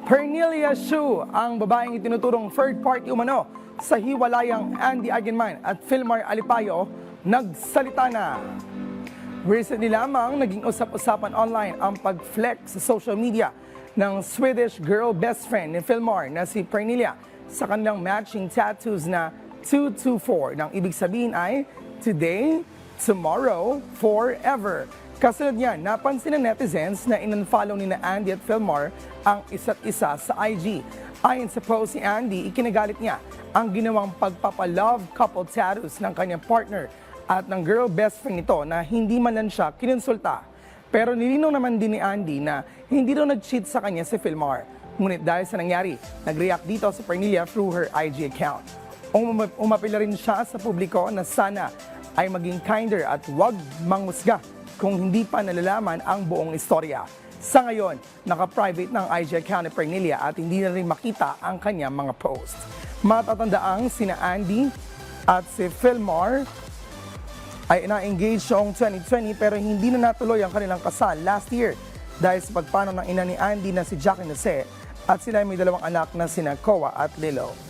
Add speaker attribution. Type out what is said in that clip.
Speaker 1: Pernilia Shu, ang babaeng itinuturong third party umano sa hiwalayang Andy Eigenman at Filmar Alipayo, nagsalita na. Recently lamang naging usap-usapan online ang pag-flex sa social media ng Swedish girl best friend ni Filmar na si Pernilia sa kanilang matching tattoos na 224. Nang ibig sabihin ay today, tomorrow, forever. Kasunod niyan, napansin ng netizens na in-unfollow ni na Andy at Filmar ang isa't isa sa IG. Ayon sa post ni Andy, ikinagalit niya ang ginawang pagpapalove couple tattoos ng kanyang partner at ng girl best friend nito na hindi man lang siya kinonsulta. Pero nilinaw naman din ni Andy na hindi daw nag-cheat sa kanya si Filmar. Ngunit dahil sa nangyari, nag-react dito si Pernilia through her IG account. Umapila rin siya sa publiko na sana ay maging kinder at huwag mangusga kung hindi pa nalalaman ang buong istorya. Sa ngayon, naka-private ng IG account ni Pernilia at hindi na rin makita ang kanyang mga post. Matatandaang sina Andy at si Filmar ay na-engage noong 2020 pero hindi na natuloy ang kanilang kasal last year dahil sa pagpanaw ng ina ni Andy na si Jackie Jose at sila ay may dalawang anak na sina Koa at Lilo.